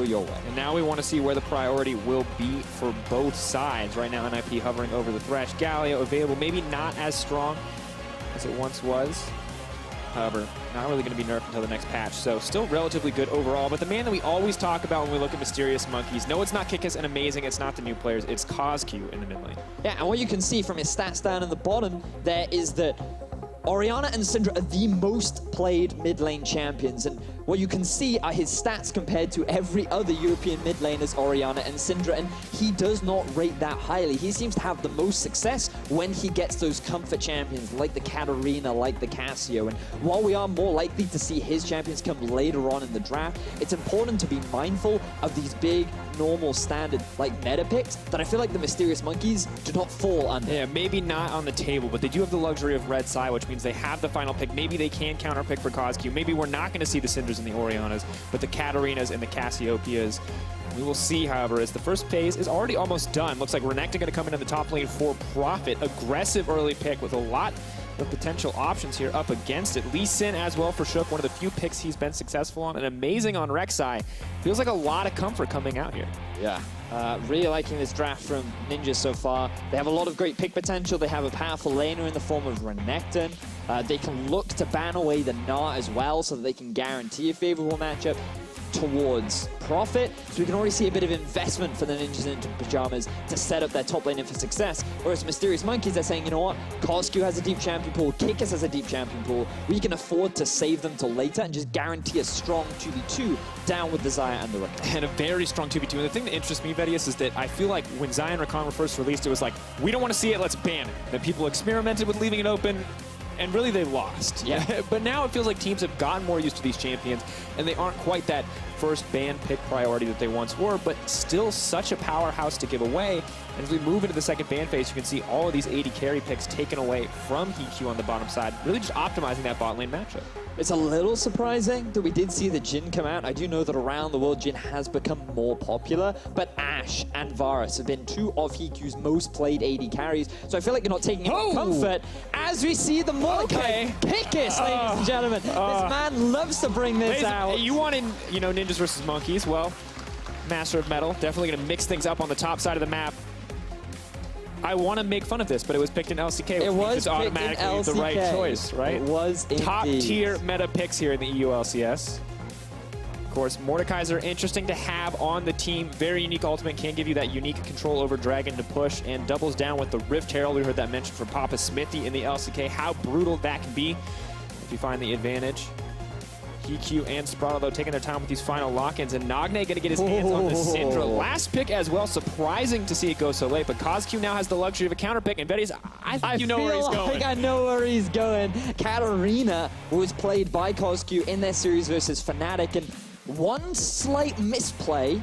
your way. And now we want to see where the priority will be for both sides. Right now, NIP hovering over the Thresh. Galio available, maybe not as strong as it once was. However, not really going to be nerfed until the next patch. So still relatively good overall. But the man that we always talk about when we look at Mysterious Monkeys, no, it's not Kikis and Amazing. It's not the new players. It's CosQ in the mid lane. Yeah, and what you can see from his stats down in the bottom there is that Orianna and Syndra are the most played mid lane champions, and what you can see are his stats compared to every other European mid laners, Orianna and Syndra, and he does not rate that highly. He seems to have the most success when he gets those comfort champions like the Katarina, like the Cassio, and while we are more likely to see his champions come later on in the draft, it's important to be mindful of these big, normal, standard, like meta picks that I feel like the Mysterious Monkeys do not fall under. Yeah, maybe not on the table, but they do have the luxury of Red Sai, which means they have the final pick. Maybe they can counter pick for CosQ. Maybe we're not going to see the Syndras and the Oriannas, but the Katarinas and the Cassiopeias. We will see, however, as the first phase is already almost done. Looks like Renekton going to come into the top lane for Profit. Aggressive early pick with a lot of potential options here up against it. Lee Sin as well for Shook, one of the few picks he's been successful on, and amazing on Rek'Sai. Feels like a lot of comfort coming out here. Yeah, really liking this draft from Ninja so far. They have a lot of great pick potential. They have a powerful laner in the form of Renekton. They can look to ban away the Gnar as well so that they can guarantee a favorable matchup towards Profit. So we can already see a bit of investment for the Ninjas into Pyjamas to set up their top lane for success. Whereas Mysterious Monkeys are saying, you know what, CosQ has a deep champion pool, Kikis has a deep champion pool. We can afford to save them till later and just guarantee a strong 2v2 down with the Xayah and the Rakan. And a very strong 2v2. And the thing that interests me, Vedius, is that I feel like when Xayah and Rakan were first released, it was like, we don't want to see it, let's ban it. That people experimented with leaving it open, and really they lost. Yeah. But now it feels like teams have gotten more used to these champions, and they aren't quite that first ban pick priority that they once were, but still such a powerhouse to give away. And as we move into the second ban phase, you can see all of these 80 carry picks taken away from HeQ on the bottom side, really just optimizing that bot lane matchup. It's a little surprising that we did see the Jhin come out. I do know that around the world, Jhin has become more popular, but Ashe and Varus have been two of HeQ's most played 80 carries. So I feel like you're not taking any comfort as we see the Mordecai Kikis, ladies and gentlemen. This man loves to bring this out. You wanted, you know, Ninjas versus Monkeys. Well, Master of Metal, definitely going to mix things up on the top side of the map. I want to make fun of this, but it was picked in LCK, which means it's automatically the right choice, right? It was indeed. Top tier meta picks here in the EU LCS. Of course, Mordekai's are interesting to have on the team. Very unique ultimate, can give you that unique control over Dragon to push, and doubles down with the Rift Herald. We heard that mentioned from Papa Smithy in the LCK. How brutal that can be if you find the advantage. HeQ and Sprado, though, taking their time with these final lock-ins, and Nagne going to get his hands on the Syndra. Last pick as well. Surprising to see it go so late, but CosQ now has the luxury of a counter pick, and Betty's, I think you know where he's going. I think I know where he's going. Katarina was played by CosQ in their series versus Fnatic, and one slight misplay,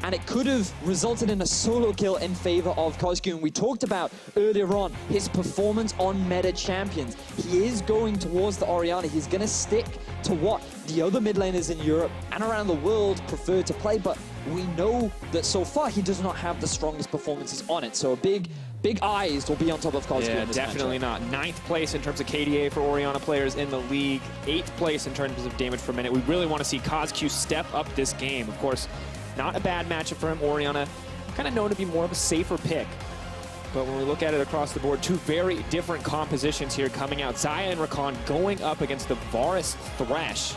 and it could have resulted in a solo kill in favor of CosQ. And we talked about earlier on his performance on meta champions. He is going towards the Orianna. He's going to stick to what the other mid laners in Europe and around the world prefer to play, but we know that so far he does not have the strongest performances on it. So a big eyes will be on top of CosQ. Yeah, in this definitely matchup. not. 9th place in terms of KDA for Orianna players in the league. 8th place in terms of damage per minute. We really want to see CosQ step up this game. Of course, not a bad matchup for him. Orianna, kind of known to be more of a safer pick. But when we look at it across the board, two very different compositions here coming out. Xayah and Rakan going up against the Varus Thresh.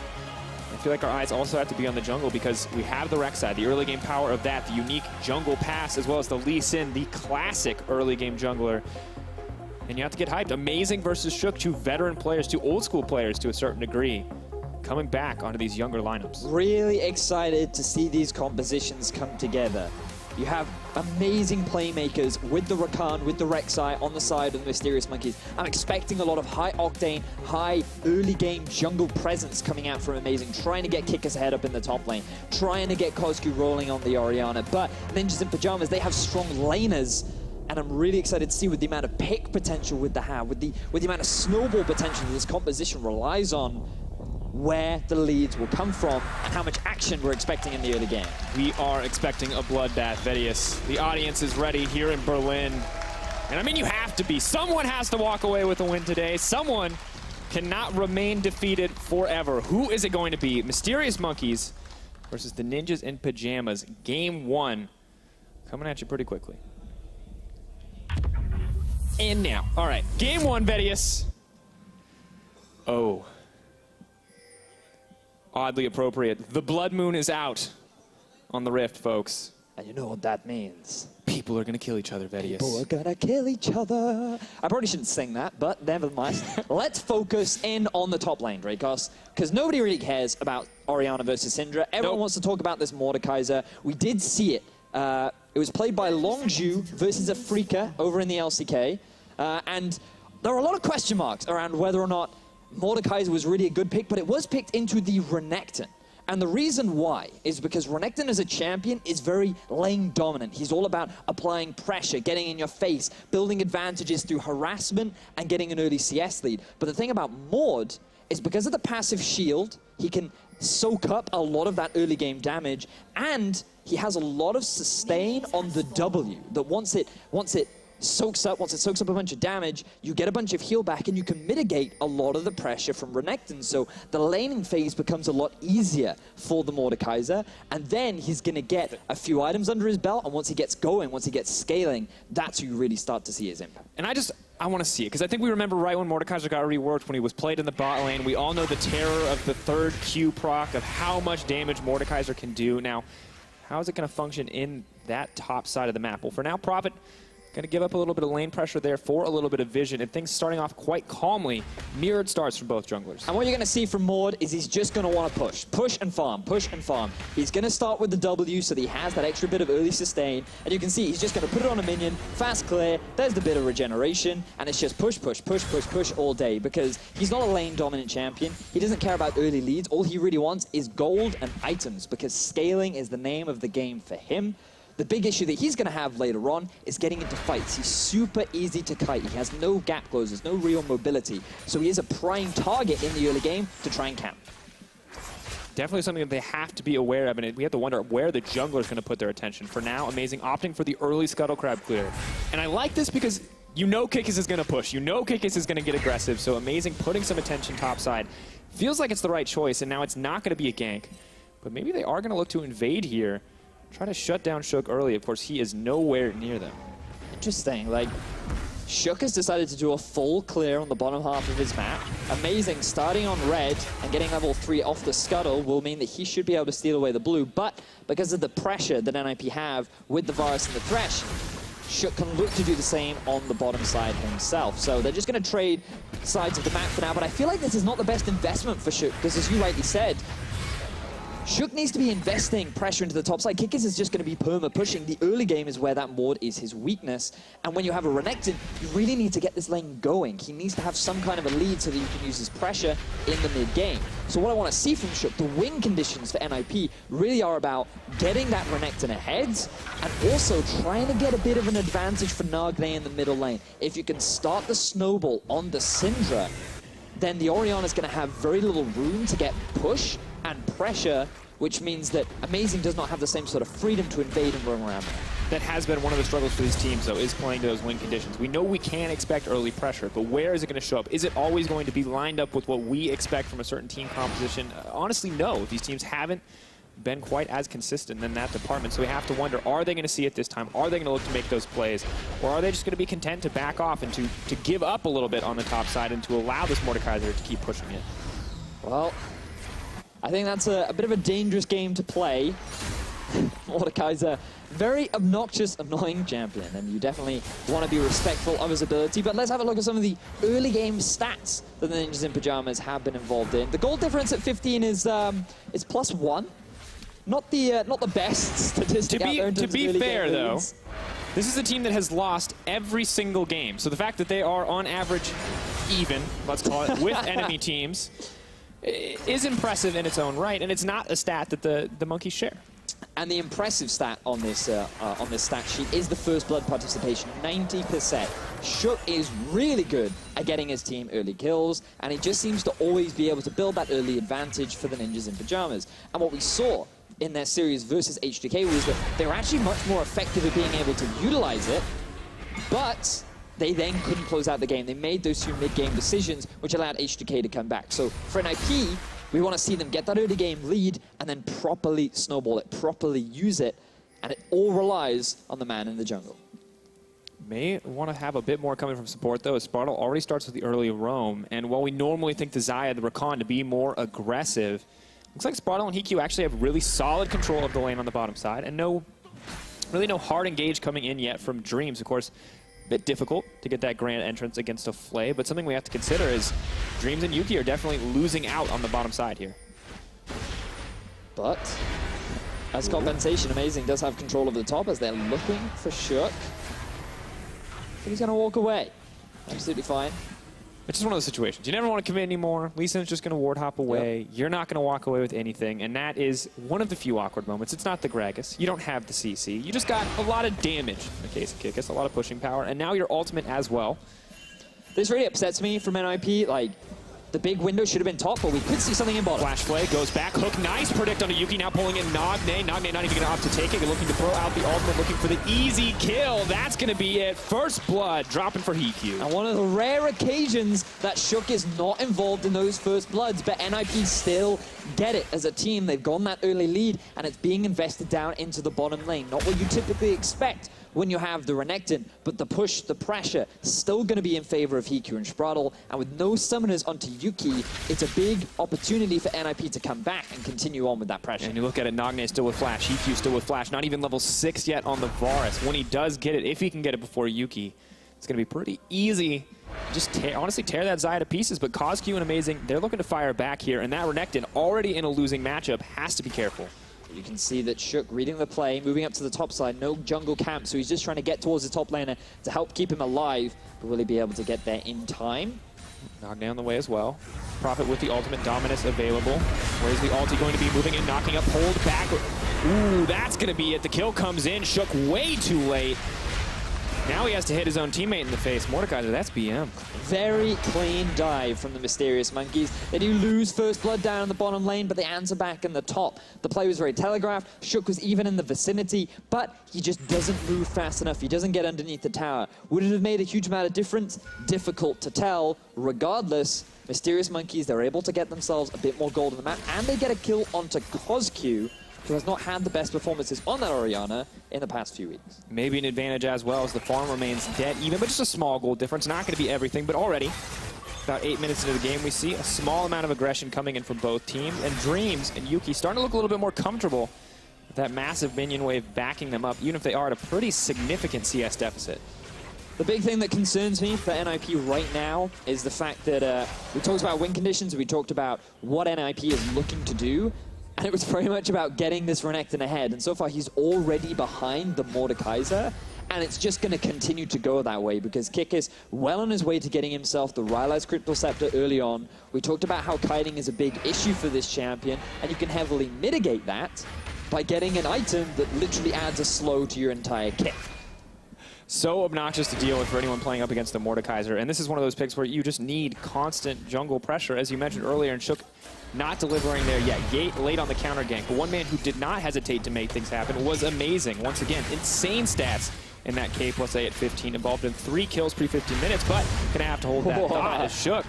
I feel like our eyes also have to be on the jungle because we have the Rek'Sai, the early game power of that, the unique jungle pass, as well as the Lee Sin, the classic early game jungler. And you have to get hyped. Amazing versus Shook, two veteran players, two old school players to a certain degree, coming back onto these younger lineups. Really excited to see these compositions come together. You have amazing playmakers with the Rakan, with the Rek'Sai on the side of the Mysterious Monkeys. I'm expecting a lot of high-octane, high early-game jungle presence coming out from Amazing, trying to get Kikis ahead up in the top lane, trying to get CosQ rolling on the Orianna. But Ninjas in Pyjamas, they have strong laners, and I'm really excited to see with the amount of pick potential with the have, with the amount of snowball potential this composition relies on, where the leads will come from and how much action we're expecting in the early game. We are expecting a bloodbath, Vedius. The audience is ready here in Berlin. And I mean, you have to be. Someone has to walk away with a win today. Someone cannot remain defeated forever. Who is it going to be? Mysterious Monkeys versus the Ninjas in Pyjamas. Game 1 coming at you pretty quickly. And now, all right, Game 1, Vedius. Oh. Oddly appropriate. The Blood Moon is out on the Rift, folks. And you know what that means. People are going to kill each other, Vedius. People are gonna kill each other. I probably shouldn't sing that, but nevertheless, let's focus in on the top lane, Dracos, because nobody really cares about Orianna versus Syndra. Everyone wants to talk about this Mordekaiser. We did see it. It was played by Longju versus Afrika over in the LCK, and there are a lot of question marks around whether or not Mordekaiser was really a good pick, but it was picked into the Renekton. And the reason why is because Renekton as a champion is very lane dominant. He's all about applying pressure, getting in your face, building advantages through harassment, and getting an early CS lead. But the thing about Mord is because of the passive shield, he can soak up a lot of that early game damage, and he has a lot of sustain on the W, that once it soaks up a bunch of damage, you get a bunch of heal back and you can mitigate a lot of the pressure from Renekton. So the laning phase becomes a lot easier for the Mordekaiser, and then he's going to get a few items under his belt, and once he gets going, once he gets scaling, that's when you really start to see his impact. And I want to see it, because I think we remember right when Mordekaiser got reworked, when he was played in the bot lane. We all know the terror of the third Q proc, of how much damage Mordekaiser can do. Now, how is it going to function in that top side of the map? Well, for now, Prophet going to give up a little bit of lane pressure there for a little bit of vision, and things starting off quite calmly. Mirrored starts from both junglers. And what you're going to see from Mord is he's just going to want to push and farm, push and farm. He's going to start with the W so that he has that extra bit of early sustain, and you can see he's just going to put it on a minion, fast clear, there's the bit of regeneration, and it's just push all day, because he's not a lane dominant champion. He doesn't care about early leads. All he really wants is gold and items, because scaling is the name of the game for him. The big issue that he's going to have later on is getting into fights. He's super easy to kite. He has no gap closers, no real mobility. So he is a prime target in the early game to try and camp. Definitely something that they have to be aware of, and we have to wonder where the jungler is going to put their attention. For now, Amazing opting for the early Scuttle Crab clear. And I like this because you know Kikis is going to push. You know Kikis is going to get aggressive, so Amazing putting some attention topside. Feels like it's the right choice, and now it's not going to be a gank. But maybe they are going to look to invade here. Try to shut down Shook early. Of course, he is nowhere near them. Interesting. Like, Shook has decided to do a full clear on the bottom half of his map. Amazing, starting on red and getting level 3 off the Scuttle will mean that he should be able to steal away the blue. But because of the pressure that NIP have with the Varus and the Thresh, Shook can look to do the same on the bottom side himself. So they're just going to trade sides of the map for now. But I feel like this is not the best investment for Shook, because as you rightly said, Shook needs to be investing pressure into the top side. Kikis is just going to be perma-pushing. The early game is where that Mord is his weakness. And when you have a Renekton, you really need to get this lane going. He needs to have some kind of a lead so that you can use his pressure in the mid-game. So what I want to see from Shook, the win conditions for NIP really are about getting that Renekton ahead and also trying to get a bit of an advantage for Nagne in the middle lane. If you can start the snowball on the Syndra, then the Orianna is going to have very little room to get push and pressure, which means that Amazing does not have the same sort of freedom to invade and roam around. That has been one of the struggles for these teams, though, is playing to those win conditions. We know we can expect early pressure, but where is it going to show up? Is it always going to be lined up with what we expect from a certain team composition? Honestly, no. These teams haven't been quite as consistent in that department, so we have to wonder, are they going to see it this time? Are they going to look to make those plays? Or are they just going to be content to back off and to give up a little bit on the top side and to allow this Mordekaiser to keep pushing it? Well, I think that's a bit of a dangerous game to play. Mordekaiser, very obnoxious, annoying champion, and you definitely want to be respectful of his ability. But let's have a look at some of the early game stats that the Ninjas in Pyjamas have been involved in. The goal difference at 15 is +1. Not the best statistic out there in terms of early to be fair, game though, leads. this is a team that has lost every single game. So the fact that they are on average even, let's call it, with enemy teams is impressive in its own right, and it's not a stat that the monkeys share. And the impressive stat on this stat sheet is the first blood participation, 90%. Shook is really good at getting his team early kills, and he just seems to always be able to build that early advantage for the Ninjas in Pyjamas. And what we saw in their series versus HDK was that they were actually much more effective at being able to utilize it, but they then couldn't close out the game. They made those 2 mid-game decisions, which allowed HDK to come back. So for NIP, We want to see them get that early game lead and then properly snowball it, properly use it, and it all relies on the man in the jungle. May want to have a bit more coming from support, though, as Sparta already starts with the early roam. And while we normally think the Xayah, the Rakan, to be more aggressive, looks like Sparta and Hikyu actually have really solid control of the lane on the bottom side, and really no hard engage coming in yet from Dreams. Of course, a bit difficult to get that grand entrance against a Flay, but something we have to consider is Dreams and Yuki are definitely losing out on the bottom side here. But as compensation, Amazing does have control of the top as they're looking for Shook. But he's going to walk away. Absolutely fine. It's just one of those situations. You never want to commit anymore. Lee Sin's just going to ward hop away. Yep. You're not going to walk away with anything, and that is one of the few awkward moments. It's not the Gragas. You don't have the CC. You just got a lot of damage in the case of Kikis, a lot of pushing power, and now your ultimate as well. This really upsets me from NIP. Like, the big window should have been top, but we could see something in bottom. Flash play, goes back, hook, nice predict onto Yuki, now pulling in Nagne. Nagne not even going to opt to take it. You're looking to throw out the ultimate, looking for the easy kill. That's going to be it. First blood, dropping for Hikyu. And one of the rare occasions that Shook is not involved in those first bloods, but NIP still get it as a team. They've gotten that early lead, and it's being invested down into the bottom lane. Not what you typically expect when you have the Renekton, but the push, the pressure, still going to be in favor of Hikyu and Spraddle. And with no summoners onto Yuki, it's a big opportunity for NIP to come back and continue on with that pressure. And you look at it, Nagne still with Flash, Hikyu still with Flash, not even level 6 yet on the Varus. When he does get it, if he can get it before Yuki, it's going to be pretty easy. Just honestly tear that Xayah to pieces, but KazQ and Amazing, they're looking to fire back here, and that Renekton, already in a losing matchup, has to be careful. You can see that Shook reading the play, moving up to the top side, no jungle camp, so he's just trying to get towards the top laner to help keep him alive, but will he be able to get there in time? Nagne on the way as well. Prophet with the ultimate dominance available. Where's the ulti going to be moving in, knocking up, hold back. Ooh, that's going to be it. The kill comes in, Shook way too late. Now he has to hit his own teammate in the face. Mordekaiser, that's BM. Very clean dive from the Mysterious Monkeys. They do lose first blood down in the bottom lane, but they answer back in the top. The play was very telegraphed. Shook was even in the vicinity, but he just doesn't move fast enough. He doesn't get underneath the tower. Would it have made a huge amount of difference? Difficult to tell. Regardless, Mysterious Monkeys, they're able to get themselves a bit more gold on the map, and they get a kill onto KazQ, who has not had the best performances on that Orianna in the past few weeks. Maybe an advantage as well as the farm remains dead even, but just a small gold difference. Not going to be everything, but already, about 8 minutes into the game, we see a small amount of aggression coming in from both teams, and Dreams and Yuki starting to look a little bit more comfortable with that massive minion wave backing them up, even if they are at a pretty significant CS deficit. The big thing that concerns me for NIP right now is the fact that we talked about win conditions, we talked about what NIP is looking to do, and it was very much about getting this Renekton ahead. And so far, he's already behind the Mordekaiser, and it's just going to continue to go that way because Kikis well on his way to getting himself the Rylai's Crypto Scepter early on. We talked about how kiting is a big issue for this champion, and you can heavily mitigate that by getting an item that literally adds a slow to your entire kit. So obnoxious to deal with for anyone playing up against the Mordekaiser, and this is one of those picks where you just need constant jungle pressure, as you mentioned earlier, and Shook not delivering there yet. Gate late on the counter gank, but one man who did not hesitate to make things happen was Amazing. Once again, insane stats in that K plus A at 15, involved in 3 kills pre-15 minutes, but gonna have to hold that thought as Shook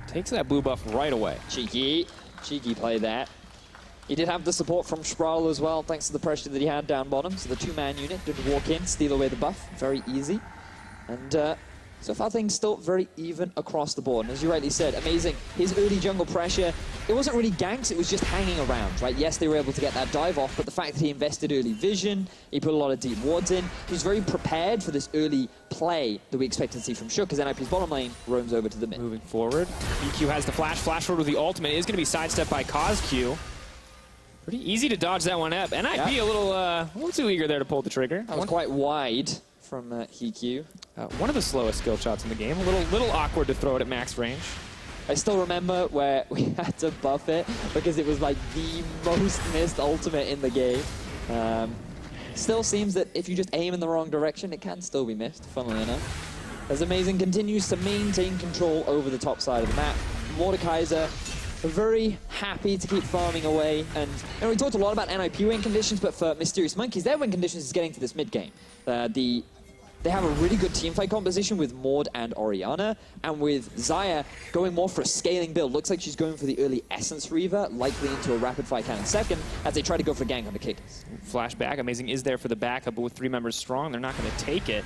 takes that blue buff right away. Cheeky play that. He did have the support from Sprawl as well, thanks to the pressure that he had down bottom. So the 2-man unit did walk in, steal away the buff, very easy. And so far things still very even across the board. And as you rightly said, Amazing, his early jungle pressure, it wasn't really ganks, it was just hanging around, right? Yes, they were able to get that dive off, but the fact that he invested early vision, he put a lot of deep wards in, he was very prepared for this early play that we expected to see from Shook, as NIP's bottom lane roams over to the mid. Moving forward, EQ has the flash forward with the ultimate. It is going to be sidestepped by KazQ. Pretty easy to dodge that one up. NIP a little too eager there to pull the trigger. That was quite wide from Hikyu. One of the slowest skill shots in the game. A little awkward to throw it at max range. I still remember where we had to buff it because it was like the most missed ultimate in the game. Still seems that if you just aim in the wrong direction, it can still be missed, funnily enough. As Amazing continues to maintain control over the top side of the map, Mordekaiser very happy to keep farming away. And we talked a lot about NIP win conditions, but for Mysterious Monkeys, their win conditions is getting to this mid game. The they have a really good teamfight composition with Maud and Orianna, and with Xayah going more for a scaling build. Looks like she's going for the early Essence Reaver, likely into a rapid fire cannon second, as they try to go for gank on the kickers. Flashback, Amazing is there for the backup, but with 3 members strong, they're not going to take it.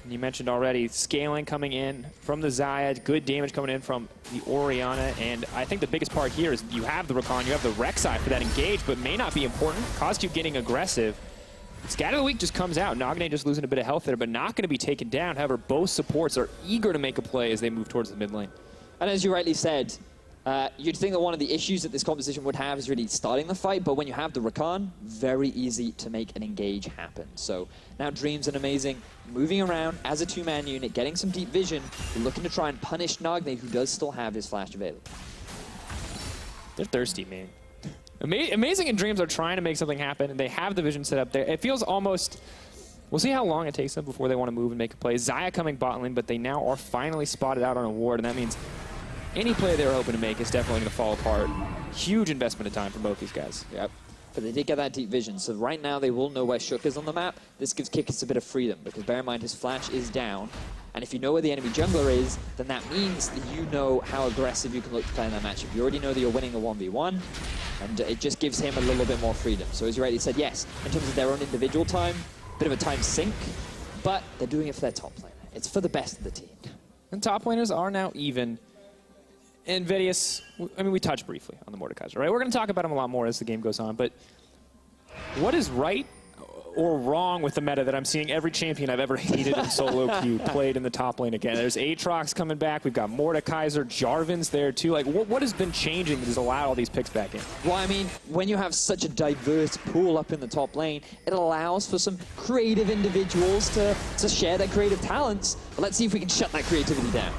And you mentioned already, scaling coming in from the Xayah, good damage coming in from the Orianna, and I think the biggest part here is you have the Rakan, you have the Rek'Sai for that engage, but may not be important. Coscu getting aggressive. Scatter of the Week just comes out. Nagne just losing a bit of health there, but not going to be taken down. However, both supports are eager to make a play as they move towards the mid lane. And as you rightly said, you'd think that one of the issues that this composition would have is really starting the fight, but when you have the Rakan, very easy to make an engage happen. So now Dreams and Amazing moving around as a 2-man unit, getting some deep vision, looking to try and punish Nagne, who does still have his flash available. They're thirsty, man. Amazing and Dreams are trying to make something happen, and they have the vision set up there. It feels almost... We'll see how long it takes them before they want to move and make a play. Xayah coming bot lane, but they now are finally spotted out on a ward, and that means any play they were hoping to make is definitely going to fall apart. Huge investment of time for both these guys. Yep. But they did get that deep vision, so right now they will know where Shook is on the map. This gives Kikis a bit of freedom, because bear in mind his flash is down, and if you know where the enemy jungler is, then that means that you know how aggressive you can look to play in that matchup. You already know that you're winning a 1v1, and it just gives him a little bit more freedom. So as you rightly said, yes, in terms of their own individual time, bit of a time sink, but they're doing it for their top laner. It's for the best of the team. And top laners are now even. And Vedius, I mean, we touched briefly on the Mordekaiser, right? We're going to talk about him a lot more as the game goes on, but what is right or wrong with the meta that I'm seeing every champion I've ever hated in solo queue played in the top lane again? There's Aatrox coming back. We've got Mordekaiser. Jarvan's there too. Like, what has been changing that has allowed all these picks back in? Well, I mean, when you have such a diverse pool up in the top lane, it allows for some creative individuals to share their creative talents. But let's see if we can shut that creativity down.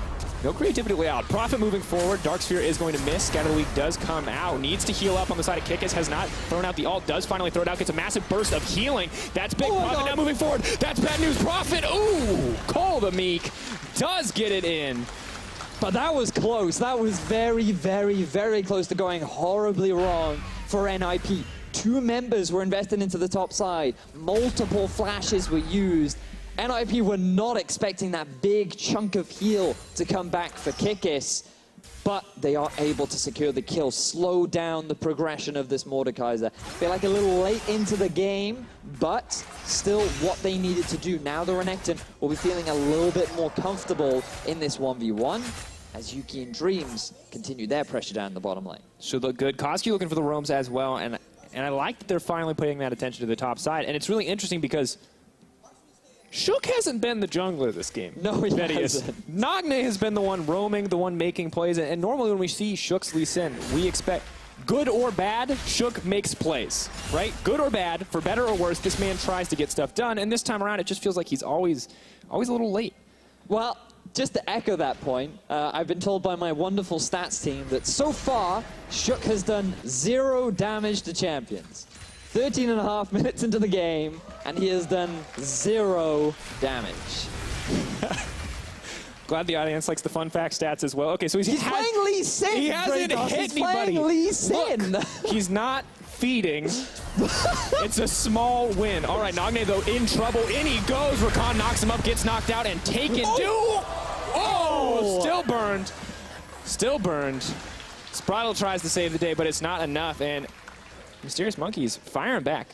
No creativity way out. Prophet moving forward. Dark Sphere is going to miss. Scatter the Week does come out. Needs to heal up on the side of Kikis. Has not thrown out the ult. Does finally throw it out. Gets a massive burst of healing. That's big. Prophet now moving forward. That's bad news. Prophet. Ooh. Cole the Meek does get it in. But that was close. That was very, very, very close to going horribly wrong for NIP. 2 members were invested into the top side. Multiple flashes were used. NIP were not expecting that big chunk of heal to come back for Kikis, but they are able to secure the kill, slow down the progression of this Mordekaiser. Feel like a little late into the game, but still what they needed to do. Now the Renekton will be feeling a little bit more comfortable in this 1v1, as Yuki and Dreams continue their pressure down the bottom lane. Should look good. Coscu looking for the roams as well, and I like that they're finally putting that attention to the top side, and it's really interesting because Shook hasn't been the jungler this game. No, he hasn't. Nagne has been the one roaming, the one making plays, and normally when we see Shook's Lee Sin, we expect good or bad, Shook makes plays, right? Good or bad, for better or worse, this man tries to get stuff done, and this time around it just feels like he's always a little late. Well, just to echo that point, I've been told by my wonderful stats team that so far, Shook has done 0 damage to champions. 13.5 minutes into the game, and he has done 0 damage. Glad the audience likes the fun fact stats as well. Okay, so he's playing Lee Sin. He hasn't hit he's anybody. Playing Lee Sin. Look, he's not feeding. It's a small win. All right, Nagne though in trouble. In he goes. Rakan knocks him up, gets knocked out, and taken. Oh, still burned. Still burned. Spraddle tries to save the day, but it's not enough, and Mysterious Monkey's firing back.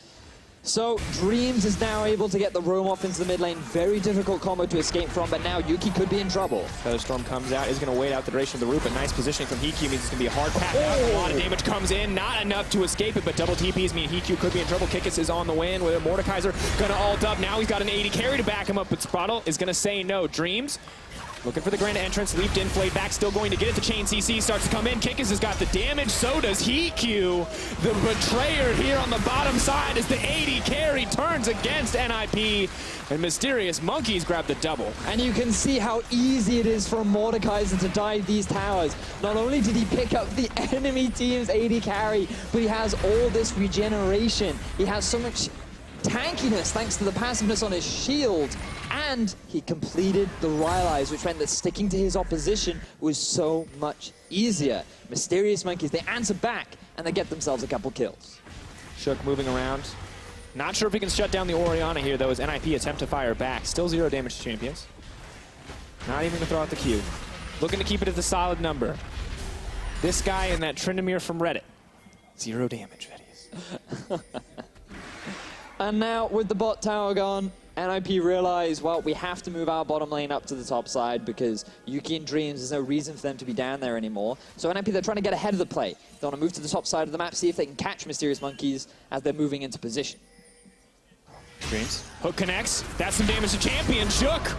So Dreams is now able to get the roam off into the mid lane. Very difficult combo to escape from, but now Yuki could be in trouble. Featherstorm comes out, is going to wait out the duration of the root, but nice positioning from Hikyu means it's going to be a hard path out. A lot of damage comes in, not enough to escape it, but double TPs mean Hikyu could be in trouble. Kikis is on the win with a Mordekaiser going to ult up. Now he's got an 80 carry to back him up, but Spraddle is going to say no. Dreams looking for the grand entrance, leaped in, flayed back, still going to get it. The chain CC starts to come in. Kikis has got the damage, so does Hikyu. The betrayer here on the bottom side as the 80 carry turns against NIP, and Mysterious Monkeys grab the double. And you can see how easy it is for Mordekaiser to dive these towers. Not only did he pick up the enemy team's 80 carry, but he has all this regeneration. He has so much tankiness thanks to the passiveness on his shield, and he completed the Rylai's, which meant that sticking to his opposition was so much easier. Mysterious Monkeys, they answer back, and they get themselves a couple kills. Shook moving around. Not sure if he can shut down the Orianna here, though, as NIP attempt to fire back. Still 0 damage to Champions. Not even going to throw out the Q. Looking to keep it at the solid number. This guy and that Tryndamere from Reddit. 0 damage, Vedius. And now, with the bot tower gone, NIP realize, well, we have to move our bottom lane up to the top side because Yuki and Dreams, there's no reason for them to be down there anymore. So NIP, they're trying to get ahead of the play. They want to move to the top side of the map, see if they can catch Mysterious Monkeys as they're moving into position. Dreams. Hook connects. That's some damage to Champion. Shook.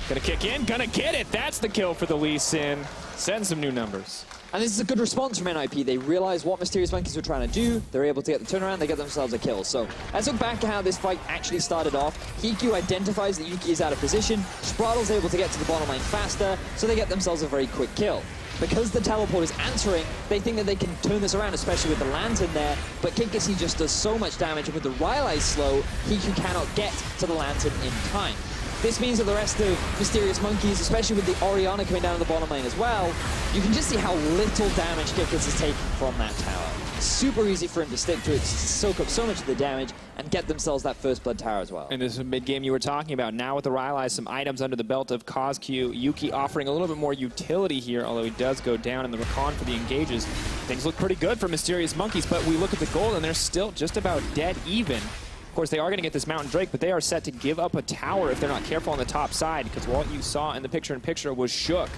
Gonna kick in. Gonna get it. That's the kill for the Lee Sin. Setting some new numbers. And this is a good response from NIP. They realize what Mysterious Monkeys were trying to do. They're able to get the turnaround. They get themselves a kill. So let's look back at how this fight actually started off. Hiku identifies that Yuki is out of position. Spraddle's able to get to the bottom lane faster, so they get themselves a very quick kill. Because the teleport is answering, they think that they can turn this around, especially with the Lantern there. But Kikasi just does so much damage, and with the Rylai slow, Hiku cannot get to the Lantern in time. This means that the rest of Mysterious Monkeys, especially with the Orianna coming down to the bottom lane as well, you can just see how little damage Kikis is taking from that tower. Super easy for him to stick to it, soak up so much of the damage, and get themselves that first blood tower as well. And this is a mid-game you were talking about. Now with the Rylai, some items under the belt of CosQ. Yuki offering a little bit more utility here, although he does go down in the Rakan for the engages. Things look pretty good for Mysterious Monkeys, but we look at the gold and they're still just about dead even. Of course, they are going to get this Mountain Drake, but they are set to give up a tower if they're not careful on the top side, because what you saw in the picture-in-picture was Shook.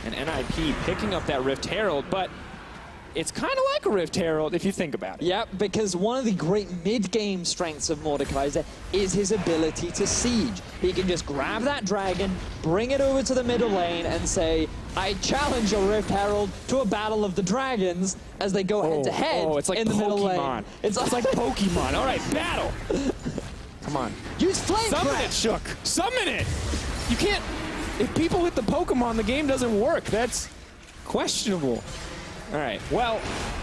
And NIP picking up that Rift Herald, but it's kind of like a Rift Herald if you think about it. Yeah, because one of the great mid-game strengths of Mordekaiser is his ability to siege. He can just grab that dragon, bring it over to the middle lane, and say, I challenge your Rift Herald to a battle of the dragons as they go head-to-head it's like in the middle lane. It's like Pokemon. All right, battle. Come on. Use Flame Summon Breath. it, Shook. Summon it. You can't... If people hit the Pokemon, the game doesn't work. That's questionable. All right, well,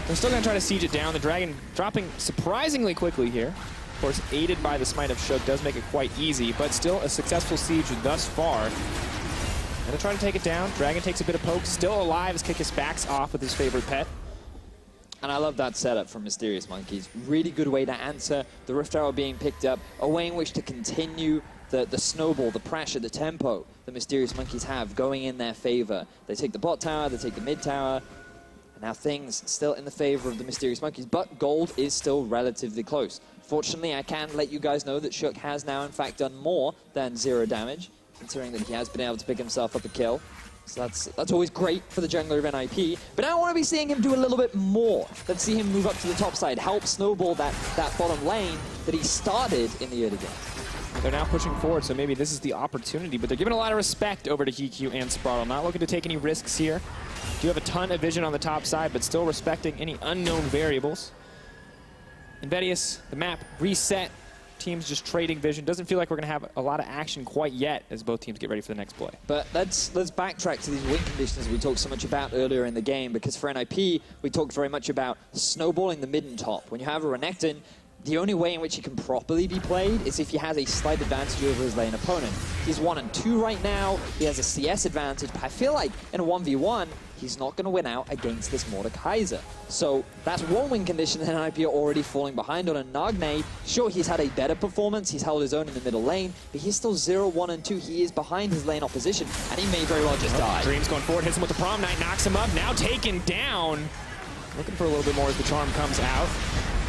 they're still going to try to siege it down. The dragon dropping surprisingly quickly here. Of course, aided by the Smite of Shook does make it quite easy, but still a successful siege thus far. And they're trying to take it down. Dragon takes a bit of poke, still alive as Kikis backs off with his favorite pet. And I love that setup from Mysterious Monkeys. Really good way to answer the Rift Arrow being picked up, a way in which to continue the snowball, the pressure, the tempo the Mysterious Monkeys have going in their favor. They take the bot tower, they take the mid tower. Now things still in the favor of the Mysterious Monkeys, but gold is still relatively close. Fortunately, I can let you guys know that Shook has now in fact done more than 0 damage, considering that he has been able to pick himself up a kill. So that's always great for the jungler of NIP. But now I want to be seeing him do a little bit more. Let's see him move up to the top side, help snowball that bottom lane that he started in the early game. They're now pushing forward, so maybe this is the opportunity, but they're giving a lot of respect over to Hiku and Spraddle. Not looking to take any risks here. Do have a ton of vision on the top side, but still respecting any unknown variables. And Vedius, the map reset. Teams just trading vision. Doesn't feel like we're going to have a lot of action quite yet as both teams get ready for the next play. But let's backtrack to these win conditions we talked so much about earlier in the game, because for NIP, we talked very much about snowballing the mid and top. When you have a Renekton, the only way in which he can properly be played is if he has a slight advantage over his lane opponent. He's 1 and 2 right now. He has a CS advantage, but I feel like in a 1v1, he's not going to win out against this Mordekaiser. So that's one win condition that NIP are already falling behind on. And Nagne, sure, he's had a better performance. He's held his own in the middle lane, but he's still 0, 1, and 2. He is behind his lane opposition, and he may very well just die. Dreams going forward, hits him with the Prom Knight, knocks him up, now taken down. Looking for a little bit more as the charm comes out.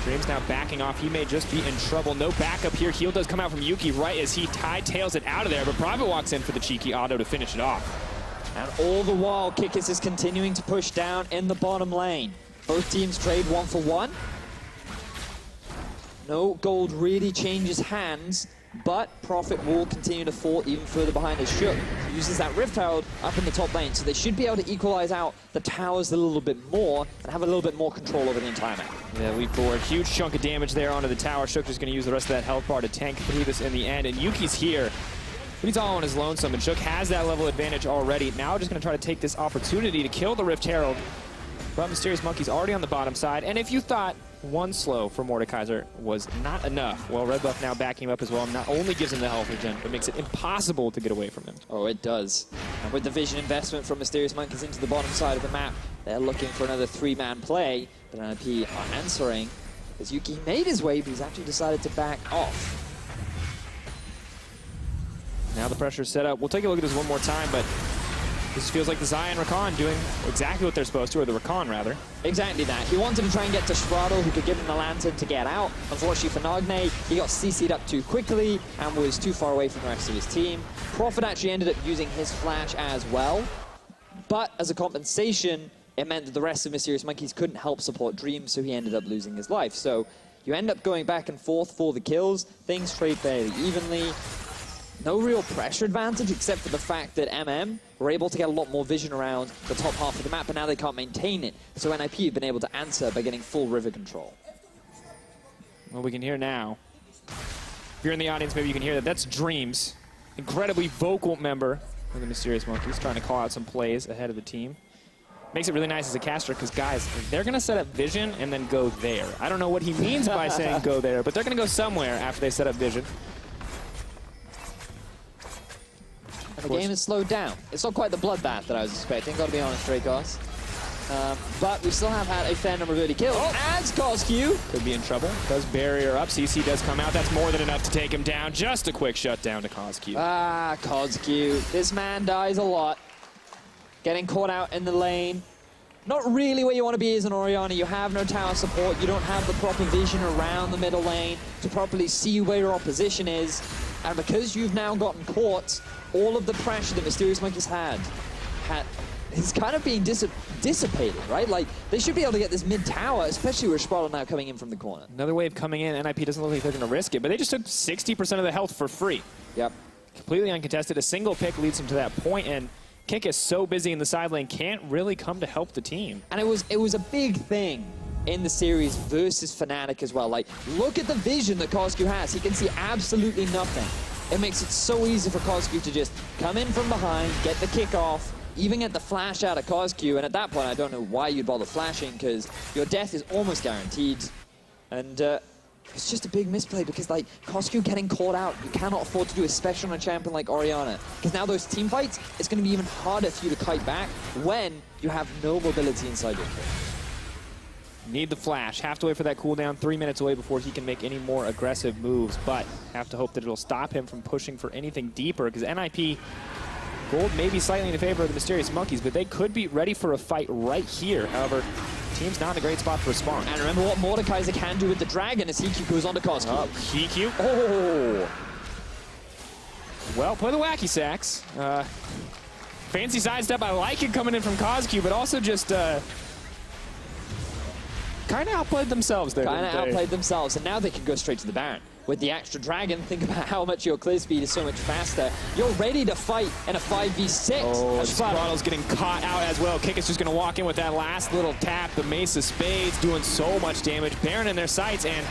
Dreams now backing off. He may just be in trouble. No backup here. Heal does come out from Yuki right as he tails it out of there, but Private walks in for the cheeky auto to finish it off. And all the while, Kikis is continuing to push down in the bottom lane. Both teams trade 1 for 1. No gold really changes hands, but Prophet will continue to fall even further behind as Shook uses that Rift Herald up in the top lane. So they should be able to equalize out the towers a little bit more and have a little bit more control over the entire map. Yeah, leap forward. Huge chunk of damage there onto the tower. Shook just going to use the rest of that health bar to tank through this in the end. And Yuki's here. But he's all on his lonesome, and Shook has that level advantage already. Now just going to try to take this opportunity to kill the Rift Herald. But Mysterious Monkey's already on the bottom side. And if you thought 1 slow for Mordekaiser was not enough, well, Red Buff now backing him up as well. Not only gives him the health regen, but makes it impossible to get away from him. Oh, it does. And with the vision investment from Mysterious Monkeys into the bottom side of the map, they're looking for another 3-man play. But NIP are answering. as Yuki made his way, but he's actually decided to back off. Now the pressure's set up. We'll take a look at this one more time, but this feels like the Zion Rakan doing exactly what they're supposed to, or the Rakan, rather. Exactly that. He wanted to try and get to Spraddle, who could give him the Lantern to get out. Unfortunately for Nagne, he got CC'd up too quickly and was too far away from the rest of his team. Prophet actually ended up using his flash as well. But as a compensation, it meant that the rest of Mysterious Monkeys couldn't help support Dream, so he ended up losing his life. So you end up going back and forth for the kills. Things trade fairly evenly. No real pressure advantage, except for the fact that MM were able to get a lot more vision around the top half of the map, but now they can't maintain it. So NIP have been able to answer by getting full river control. Well, we can hear now. If you're in the audience, maybe you can hear that. That's Dreams, incredibly vocal member of the Mysterious Monkeys, trying to call out some plays ahead of the team. Makes it really nice as a caster, because guys, they're going to set up vision and then go there. I don't know what he means by saying go there, but they're going to go somewhere after they set up vision. The game is slowed down. It's not quite the bloodbath that I was expecting, gotta be honest, Dracos. But we still have had a fair number of early kills. As Cosq could be in trouble. Does barrier up. CC does come out. That's more than enough to take him down. Just a quick shutdown to Cosq. Ah, Cosq. This man dies a lot. Getting caught out in the lane. Not really where you want to be as an Orianna. You have no tower support. You don't have the proper vision around the middle lane to properly see where your opposition is. And because you've now gotten caught, all of the pressure that Mysterious Monkeys had is kind of being dissipated, right? Like, they should be able to get this mid-tower, especially with Spraddle now coming in from the corner. Another wave coming in. NIP doesn't look like they're going to risk it, but they just took 60% of the health for free. Yep. Completely uncontested. A single pick leads them to that point, and Kick is so busy in the side lane, can't really come to help the team. And it was a big thing in the series versus Fnatic as well. Like, look at the vision that Cosq has. He can see absolutely nothing. It makes it so easy for Cosq to just come in from behind, get the kick off, even get the flash out of Cosq. And at that point, I don't know why you'd bother flashing, because your death is almost guaranteed. And it's just a big misplay, because like Cosq getting caught out, you cannot afford to do, especially on a champion like Orianna. Because now those team fights, it's going to be even harder for you to kite back when you have no mobility inside your kill. Need the flash. Have to wait for that cooldown. 3 minutes away before he can make any more aggressive moves, but have to hope that it'll stop him from pushing for anything deeper, because NIP gold may be slightly in favor of the Mysterious Monkeys, but they could be ready for a fight right here. However, team's not in a great spot to respond. And remember what Mordekaiser can do with the Dragon as Heq goes on to Cosq. Heq. Oh! Well, play the wacky sacks. Fancy sidestep. I like it coming in from Cosq, but also just kind of outplayed themselves there. Kind of outplayed themselves, and now they can go straight to the Baron. With the extra Dragon, think about how much your clear speed is so much faster. You're ready to fight in a 5v6. Oh, Spraddle's getting caught out as well. Kick is just going to walk in with that last little tap. The Mace of Spades doing so much damage. Baron in their sights, and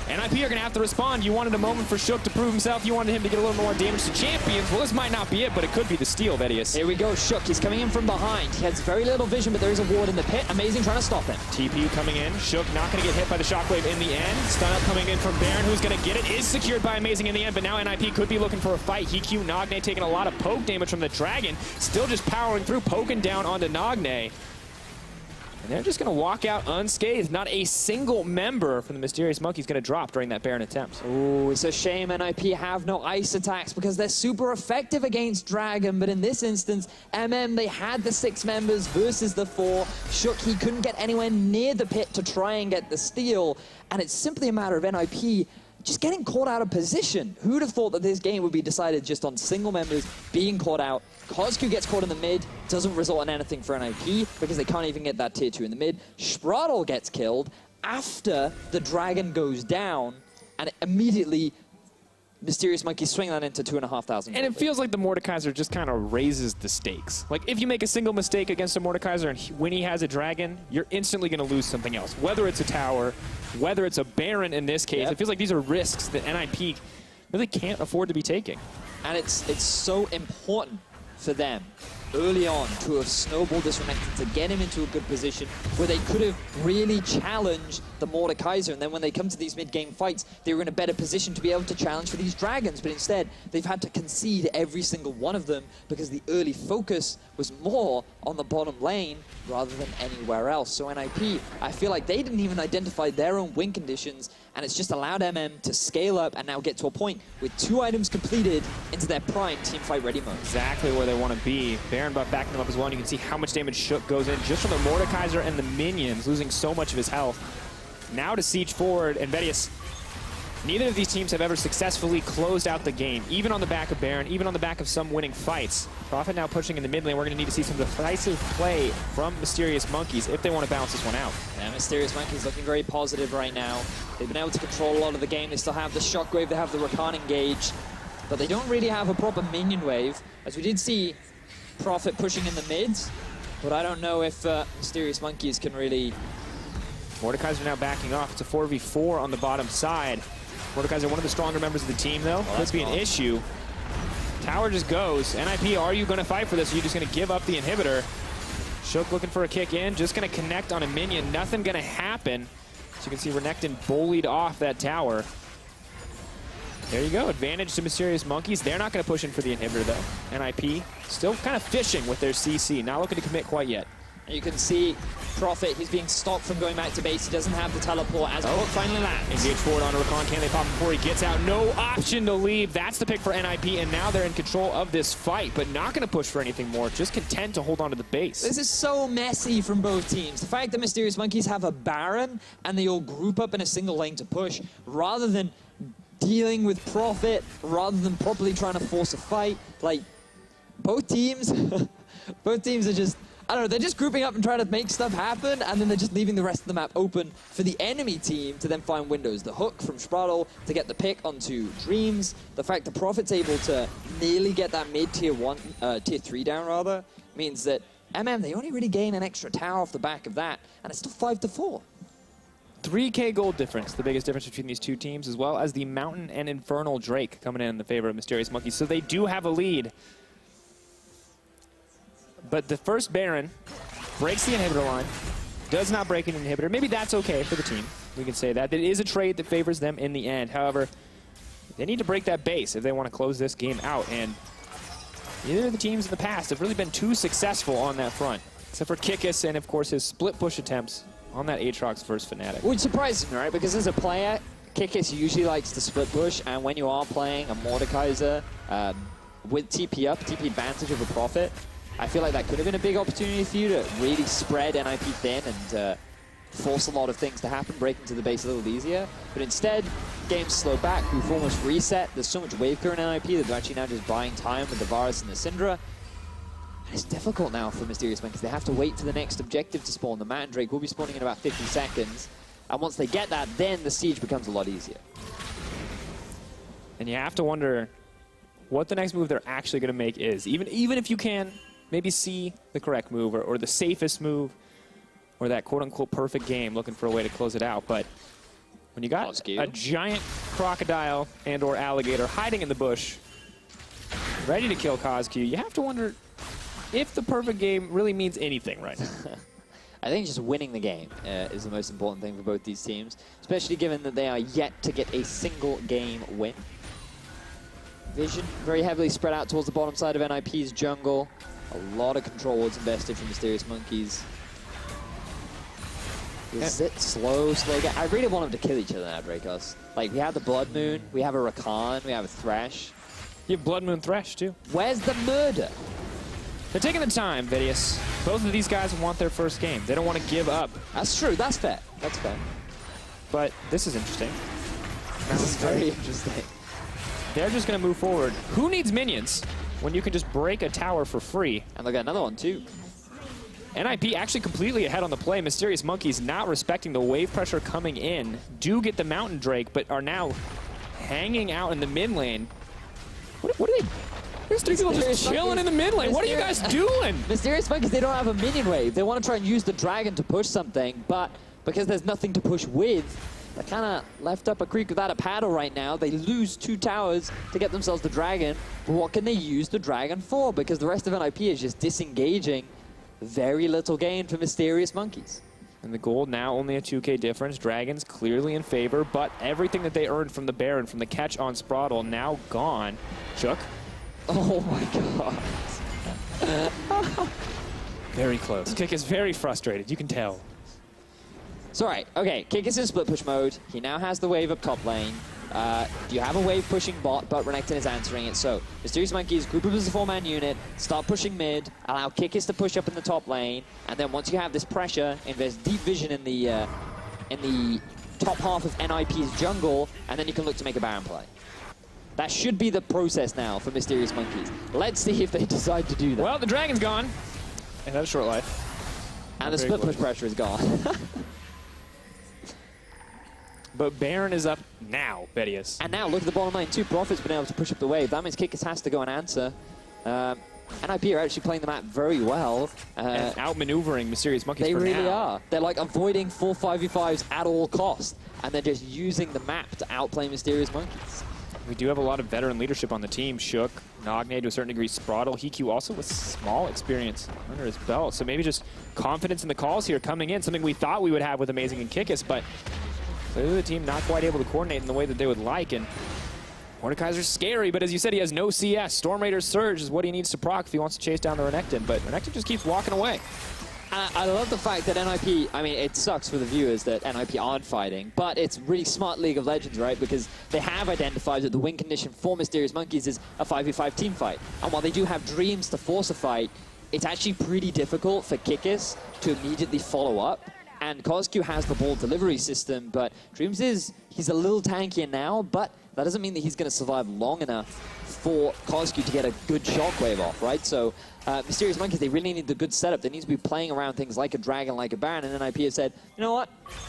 NIP are going to have to respond. You wanted a moment for Shook to prove himself. You wanted him to get a little more damage to champions. Well, this might not be it, but it could be the steal, Vedius. Here we go, Shook. He's coming in from behind. He has very little vision, but there is a ward in the pit. Amazing trying to stop him. TP coming in. Shook not going to get hit by the shockwave in the end. Stun up coming in from Baron, who's going to get it. Is secured by Amazing in the end, but now NIP could be looking for a fight. Heq, Nagne taking a lot of poke damage from the Dragon. Still just powering through, poking down onto Nagne. And they're just going to walk out unscathed. Not a single member from the Mysterious Monkeys going to drop during that Baron attempt. Oh, it's a shame NIP have no ice attacks because they're super effective against Dragon, but in this instance, they had the 6 members versus the 4. Shook, he couldn't get anywhere near the pit to try and get the steal, and it's simply a matter of NIP just getting caught out of position. Who'd have thought that this game would be decided just on single members being caught out? Cosq gets caught in the mid, doesn't result in anything for NIP because they can't even get that tier 2 in the mid. Spraddle gets killed after the Dragon goes down, and immediately Mysterious Monkeys swing that into 2,500. And it feels like the Mordekaiser just kind of raises the stakes. Like, if you make a single mistake against a Mordekaiser and when he has a Dragon, you're instantly going to lose something else. Whether it's a tower, whether it's a Baron in this case, it feels like these are risks that NIP really can't afford to be taking. And it's so important for them early on to have snowballed this Renekton to get him into a good position where they could have really challenged the Mordekaiser, and then when they come to these mid-game fights, they were in a better position to be able to challenge for these dragons, but instead they've had to concede every single one of them because the early focus was more on the bottom lane rather than anywhere else. So NIP, I feel like they didn't even identify their own win conditions, and it's just allowed MM to scale up and now get to a point with 2 items completed into their prime teamfight ready mode. Exactly where they want to be. Baron buff backing them up as well, and you can see how much damage Shook goes in just from the Mordekaiser and the minions, losing so much of his health. Now to siege forward, and Vedius, neither of these teams have ever successfully closed out the game, even on the back of Baron, even on the back of some winning fights. Prophet now pushing in the mid lane. We're going to need to see some decisive play from Mysterious Monkeys if they want to balance this one out. Yeah, Mysterious Monkeys looking very positive right now. They've been able to control a lot of the game. They still have the Shockwave, they have the Rakan engaged, but they don't really have a proper minion wave, as we did see Prophet pushing in the mids, but I don't know if Mysterious Monkeys can really... Mordekaiser now backing off. It's a 4v4 on the bottom side. Mordekaiser, one of the stronger members of the team, though. Could be an issue. Tower just goes. NIP, are you going to fight for this? Or are you just going to give up the inhibitor? Shook looking for a kick in. Just going to connect on a minion. Nothing going to happen. So you can see Renekton bullied off that tower. There you go. Advantage to Mysterious Monkeys. They're not going to push in for the inhibitor, though. NIP still kind of fishing with their CC. Not looking to commit quite yet. You can see Prophet, he's being stopped from going back to base. He doesn't have the teleport as hook finally lands. Engage forward on Rakan. Can they pop before he gets out? No option to leave. That's the pick for NIP, and now they're in control of this fight, but not going to push for anything more. Just content to hold on to the base. This is so messy from both teams. The fact that Mysterious Monkeys have a Baron, and they all group up in a single lane to push, rather than dealing with Prophet, rather than properly trying to force a fight. Like, both teams, both teams are just... I don't know, they're just grouping up and trying to make stuff happen, and then they're just leaving the rest of the map open for the enemy team to then find windows. The hook from Spraddle to get the pick onto Dreams. The fact that Prophet's able to nearly get that mid-tier 3 down, rather, means that they only really gain an extra tower off the back of that, and it's still 5-4. 3K gold difference, the biggest difference between these two teams, as well as the Mountain and Infernal Drake coming in the favor of Mysterious Monkeys. So they do have a lead. But the first Baron breaks the inhibitor line, does not break an inhibitor. Maybe that's okay for the team. We can say that. It is a trade that favors them in the end. However, they need to break that base if they want to close this game out. And neither of the teams in the past have really been too successful on that front, except for Kikis and, of course, his split push attempts on that Aatrox versus Fnatic. Which surprises me, right? Because as a player, Kikis usually likes to split push, and when you are playing a Mordekaiser with TP up, TP advantage of a Prophet, I feel like that could have been a big opportunity for you to really spread NIP thin and force a lot of things to happen, break into the base a little easier. But instead, games slow back. We've almost reset. There's so much wave clear in NIP that they're actually now just buying time with the Varus and the Syndra. And it's difficult now for Mysterious Monkeys. They have to wait for the next objective to spawn. The Mountain Drake will be spawning in about 50 seconds. And once they get that, then the siege becomes a lot easier. And you have to wonder what the next move they're actually going to make is. Even if you can maybe see the correct move or the safest move or that quote-unquote perfect game, looking for a way to close it out. But when you got a giant crocodile and or alligator hiding in the bush, ready to kill KazQ, you have to wonder if the perfect game really means anything right now. I think just winning the game is the most important thing for both these teams, especially given that they are yet to get a single game win. Vision very heavily spread out towards the bottom side of NIP's jungle. A lot of control was invested from Mysterious Monkeys. Is it slow game? I really want them to kill each other now, Dracos. Like, we have the Blood Moon, we have a Rakan, we have a Thresh. You have Blood Moon Thresh, too. Where's the murder? They're taking the time, Vedius. Both of these guys want their first game. They don't want to give up. That's true, that's fair. That's fair. But this is interesting. This is very interesting. They're just going to move forward. Who needs minions when you can just break a tower for free? And they'll get another one, too. NIP actually completely ahead on the play. Mysterious Monkeys not respecting the wave pressure coming in. Do get the Mountain Drake, but are now hanging out in the mid lane. What are they? There's three people just chilling in the mid lane. What are you guys doing? Mysterious Monkeys, they don't have a minion wave. They want to try and use the dragon to push something, but because there's nothing to push with, They're kind of left up a creek without a paddle right now. They lose 2 towers to get themselves the dragon. But what can they use the dragon for? Because the rest of NIP is just disengaging. Very little gain for Mysterious Monkeys. And the gold now only a 2K difference. Dragons clearly in favor, but everything that they earned from the Baron, from the catch on Spraddle, now gone. Shook. Oh my god. Very close. Kick is very frustrated, you can tell. It's all right. Okay, Kick is in split push mode. He now has the wave up top lane. You have a wave pushing bot, but Renekton is answering it. So, Mysterious Monkeys group up as a 4-man unit, start pushing mid, allow Kickis to push up in the top lane, and then once you have this pressure, invest deep vision in the top half of NIP's jungle, and then you can look to make a Baron play. That should be the process now for Mysterious Monkeys. Let's see if they decide to do that. Well, the dragon's gone. And that's a short life. And the split push pressure is gone. But Baron is up now, Pyjamas. And now look at the bottom lane. 2 Prophets been able to push up the wave. That means Kickis has to go and answer. NIP are actually playing the map very well. And outmaneuvering Mysterious Monkeys They for really now. are. They're like avoiding full 5v5s at all costs. And they're just using the map to outplay Mysterious Monkeys. We do have a lot of veteran leadership on the team. Shook, Nagne to a certain degree, Spraddle, Hiku also with small experience under his belt. So maybe just confidence in the calls here coming in, something we thought we would have with Amazing and Kickis, but clearly the team not quite able to coordinate in the way that they would like. And Mordekaiser's scary, but as you said, he has no CS. Storm Raider's Surge is what he needs to proc if he wants to chase down the Renekton, but Renekton just keeps walking away. I love the fact that NIP, I mean, it sucks for the viewers that NIP aren't fighting, but it's really smart League of Legends, right? Because they have identified that the win condition for Mysterious Monkeys is a 5v5 team fight. And while they do have dreams to force a fight, it's actually pretty difficult for Kickis to immediately follow up. And Kozq has the ball delivery system, but Dreams he's a little tankier now, but that doesn't mean that he's going to survive long enough for Kozq to get a good shockwave off, right? So Mysterious Monkeys, they really need the good setup. They need to be playing around things like a dragon, like a Baron, and NIP have said, you know what?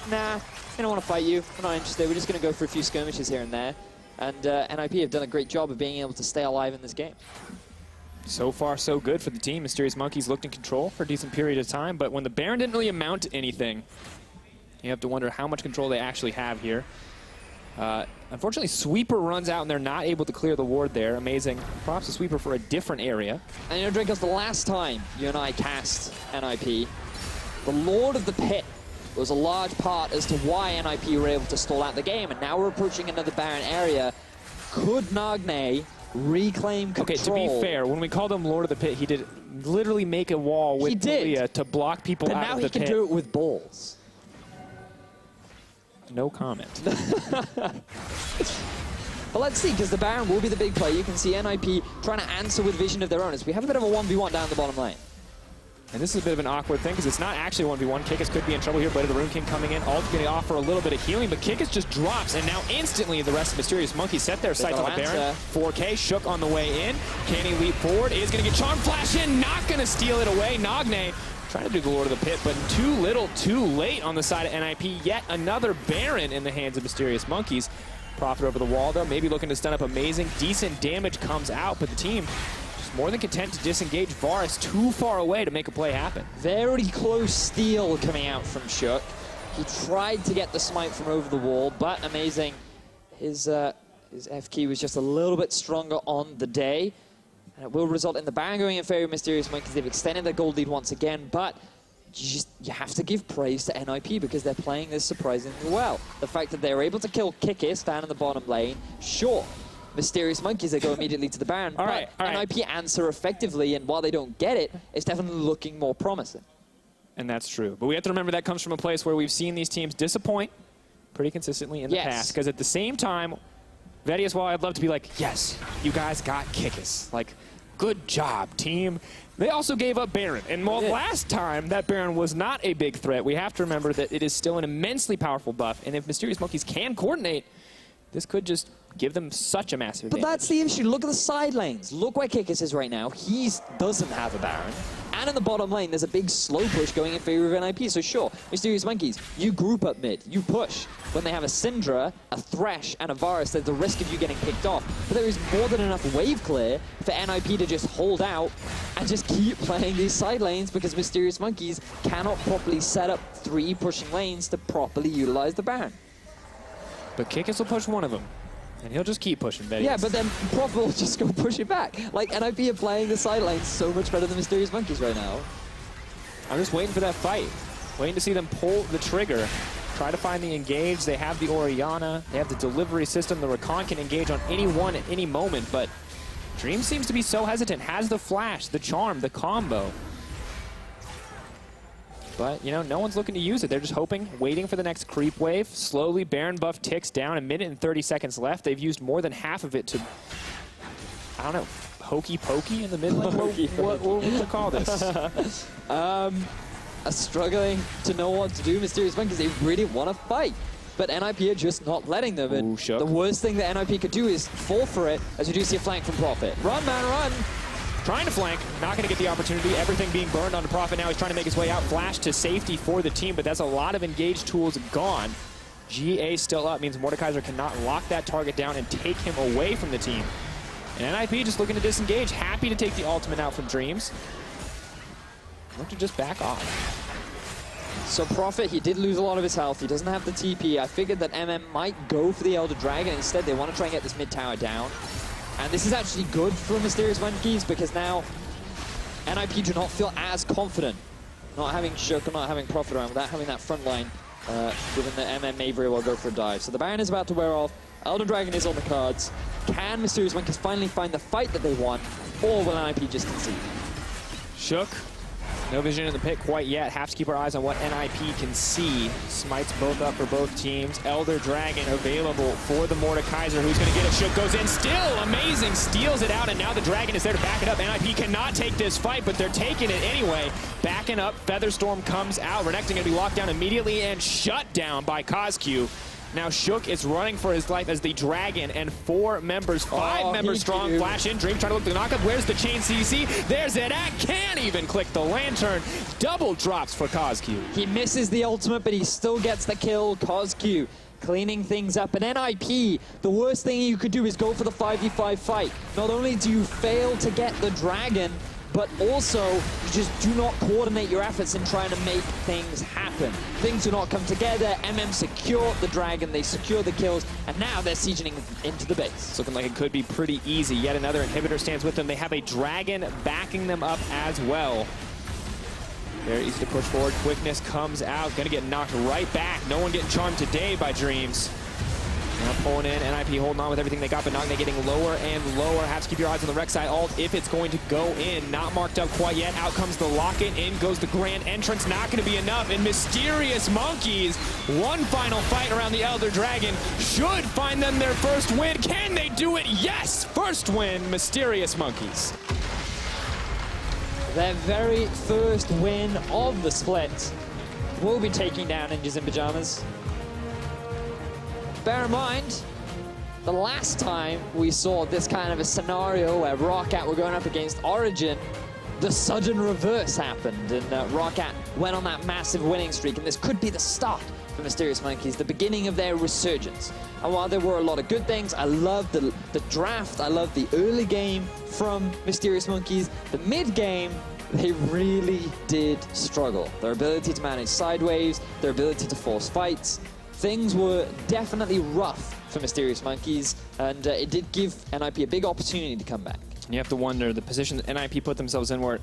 Nah, we don't want to fight you. We're not interested. We're just going to go for a few skirmishes here and there. And NIP have done a great job of being able to stay alive in this game. So far, so good for the team. Mysterious Monkeys looked in control for a decent period of time, but when the Baron didn't really amount to anything, you have to wonder how much control they actually have here. Unfortunately, Sweeper runs out and they're not able to clear the ward there. Amazing. Props to Sweeper for a different area. And you know, Drake, the last time you and I cast NIP, the Lord of the Pit was a large part as to why NIP were able to stall out the game, and now we're approaching another Baron area. Could Nagne reclaim control? Okay, to be fair, when we called him Lord of the Pit, he did literally make a wall with Talia to block people out of the pit. But now he can do it with balls. No comment. But let's see, because the Baron will be the big play. You can see NIP trying to answer with vision of their own. As we have a bit of a 1v1 down the bottom lane. And this is a bit of an awkward thing, because it's not actually 1v1. Kickis could be in trouble here, but the Rune King coming in. Ult going to offer a little bit of healing, but Kickis just drops, and now instantly the rest of Mysterious Monkeys set their sights on the Baron. 4K, Shook on the way in. Can he leap forward? Is going to get Charm Flash in, not going to steal it away. Nagne trying to do the Lord of the Pit, but too little, too late on the side of NIP. Yet another Baron in the hands of Mysterious Monkeys. Prophet over the wall, though, maybe looking to stun up Amazing. Decent damage comes out, but the team just more than content to disengage Varus too far away to make a play happen. Very close steal coming out from Shook. He tried to get the smite from over the wall, but Amazing, his F key was just a little bit stronger on the day. And it will result in the Baron going in favor of Mysterious Monkeys. They've extended their gold lead once again, but you have to give praise to NIP because they're playing this surprisingly well. The fact that they're able to kill Kickis down in the bottom lane, sure, Mysterious Monkeys, they go immediately to the Baron, all right. NIP answer effectively, and while they don't get it, it's definitely looking more promising. And that's true. But we have to remember that comes from a place where we've seen these teams disappoint pretty consistently in the past. Because at the same time, Pyjamas, while I'd love to be like, yes, you guys got Kickis. Like, good job, team. They also gave up Baron. And while last time that Baron was not a big threat, we have to remember that it is still an immensely powerful buff. And if Mysterious Monkeys can coordinate, this could just give them such a massive advantage. But that's the issue. Look at the side lanes. Look where Kickis is right now. He doesn't have a Baron. And in the bottom lane, there's a big slow push going in favor of NIP. So sure, Mysterious Monkeys, you group up mid, you push. When they have a Syndra, a Thresh, and a Varus, there's the risk of you getting picked off. But there is more than enough wave clear for NIP to just hold out and just keep playing these side lanes because Mysterious Monkeys cannot properly set up 3 pushing lanes to properly utilize the Baron. But Kikis will push one of them. And he'll just keep pushing, baby. Yeah, but then Prof will just go push it back. Like, NIP are playing the side lane so much better than Mysterious Monkeys right now. I'm just waiting for that fight. Waiting to see them pull the trigger. Try to find the engage. They have the Orianna. They have the delivery system. The Rakan can engage on anyone at any moment, but Dream seems to be so hesitant. Has the flash, the charm, the combo. But, you know, no one's looking to use it. They're just hoping, waiting for the next creep wave. Slowly, Baron buff ticks down. 1 minute and 30 seconds left. They've used more than half of it to, I don't know, hokey pokey in the mid lane? What would you call this? Are struggling to know what to do. Mysterious Monkeys, they really want to fight. But NIP are just not letting them. And the worst thing that NIP could do is fall for it, as we do see a flank from Prophet. Run, man, run! Trying to flank, not going to get the opportunity. Everything being burned onto Prophet now. He's trying to make his way out. Flash to safety for the team, but that's a lot of engaged tools gone. GA still up means Mordekaiser cannot lock that target down and take him away from the team. And NIP just looking to disengage. Happy to take the ultimate out from Dreams. Look to just back off. So Prophet, he did lose a lot of his health. He doesn't have the TP. I figured that MM might go for the Elder Dragon. Instead, they want to try and get this mid tower down. And this is actually good for Mysterious Monkeys because now NIP do not feel as confident not having Shook or not having Prophet around without having that front line, given that MM may very well go for a dive. So the Baron is about to wear off. Elder Dragon is on the cards. Can Mysterious Monkeys finally find the fight that they want, or will NIP just concede? Shook. No vision in the pit quite yet. Have to keep our eyes on what NIP can see. Smites both up for both teams. Elder Dragon available for the Mordekaiser. Who's going to get it? Shook goes in. Still amazing. Steals it out, and now the Dragon is there to back it up. NIP cannot take this fight, but they're taking it anyway. Backing up. Featherstorm comes out. Renekton going to be locked down immediately and shut down by CosQ. Now Shook is running for his life as the Dragon and 4 members, 5 members strong. Flash in, Dream trying to look the knockup. Where's the chain CC? There's it. Can't even click the lantern. Double drops for CosQ. He misses the ultimate, but he still gets the kill. CosQ cleaning things up. And NIP, the worst thing you could do is go for the 5v5 fight. Not only do you fail to get the Dragon, but also you just do not coordinate your efforts in trying to make things happen. Things do not come together. MM secure the Dragon, they secure the kills, and now they're sieging into the base. It's looking like it could be pretty easy. Yet another inhibitor stands with them. They have a Dragon backing them up as well. Very easy to push forward. Quickness comes out, gonna get knocked right back. No one getting charmed today by Dreams. Now pulling in, NIP holding on with everything they got, but not getting lower and lower. Have to keep your eyes on the Rek'Sai ult if it's going to go in. Not marked up quite yet. Out comes the locket. In goes the grand entrance. Not going to be enough. And Mysterious Monkeys, one final fight around the Elder Dragon, should find them their first win. Can they do it? Yes! First win, Mysterious Monkeys. Their very first win of the split will be taking down Ninjas in Pyjamas. Bear in mind, the last time we saw this kind of a scenario where Roccat were going up against Origin, the sudden reverse happened, and Roccat went on that massive winning streak, and this could be the start for Mysterious Monkeys, the beginning of their resurgence. And while there were a lot of good things, I loved the draft, I loved the early game from Mysterious Monkeys, the mid game, they really did struggle. Their ability to manage sideways, their ability to force fights, things were definitely rough for Mysterious Monkeys, and it did give NIP a big opportunity to come back. You have to wonder, the position that NIP put themselves in were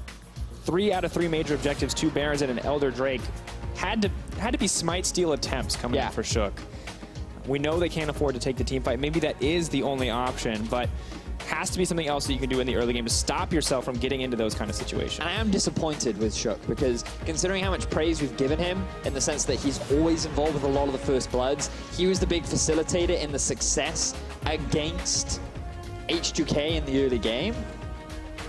3 out of 3 major objectives, 2 Barons and an Elder Drake. Had to be smite steal attempts coming in for Shook. We know they can't afford to take the team fight. Maybe that is the only option, but has to be something else that you can do in the early game to stop yourself from getting into those kind of situations. And I am disappointed with Shook because considering how much praise we've given him in the sense that he's always involved with a lot of the First Bloods, he was the big facilitator in the success against H2K in the early game.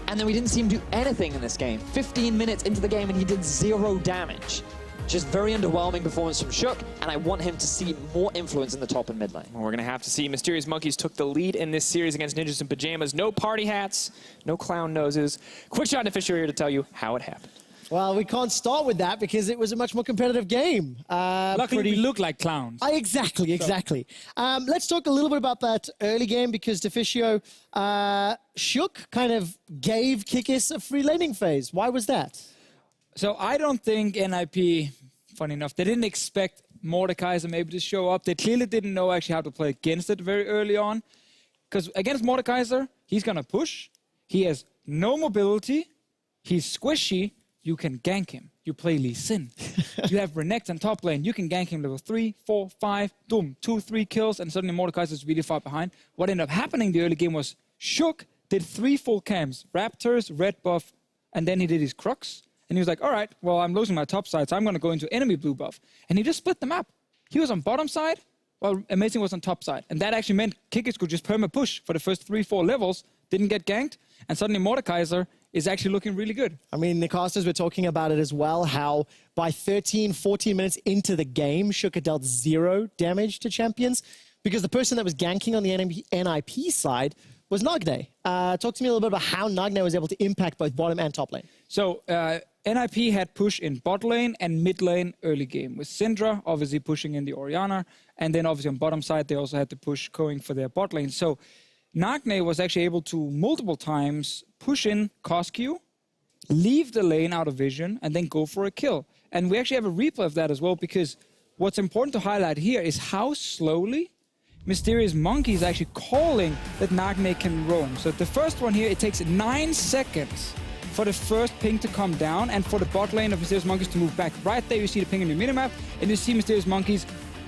And then we didn't see him do anything in this game. 15 minutes into the game and he did 0 damage. Just very underwhelming performance from Shook, and I want him to see more influence in the top and mid lane. Well, we're going to have to see. Mysterious Monkeys took the lead in this series against Ninjas in Pyjamas. No party hats, no clown noses. Quick shot official here to tell you how it happened. Well, we can't start with that because it was a much more competitive game. Luckily, we look like clowns. Exactly. Let's talk a little bit about that early game because Deficio Shook kind of gave Kikis a free laning phase. Why was that? So I don't think NIP, funny enough, they didn't expect Mordekaiser maybe to show up. They clearly didn't know actually how to play against it very early on. Because against Mordekaiser, he's going to push. He has no mobility. He's squishy. You can gank him. You play Lee Sin. You have Renekton on top lane. You can gank him level 3, 4, 5, boom, 2, 3 kills, and suddenly Mordekaiser is really far behind. What ended up happening in the early game was Shook did 3 full camps, Raptors, red buff, and then he did his Crux. And he was like, all right, well, I'm losing my top side, so I'm going to go into enemy blue buff. And he just split the map. He was on bottom side, while Amazing was on top side. And that actually meant Kikis could just perma push for the first 3, 4 levels, didn't get ganked, and suddenly Mordekaiser is actually looking really good. I mean, the casters were talking about it as well, how by 13, 14 minutes into the game, Shook had dealt 0 damage to champions because the person that was ganking on the NIP side was Nagne. Talk to me a little bit about how Nagne was able to impact both bottom and top lane. So NIP had push in bot lane and mid lane early game, with Syndra obviously pushing in the Orianna, and then obviously on bottom side, they also had to push going for their bot lane. So Nagne was actually able to multiple times push in Cosq, leave the lane out of vision, and then go for a kill. And we actually have a replay of that as well, because what's important to highlight here is how slowly Mysterious Monkey is actually calling that Nagne can roam. So the first one here, it takes 9 seconds for the first ping to come down and for the bot lane of Mysterious Monkeys to move back. Right there, you see the ping in the minimap, and you see Mysterious Monkeys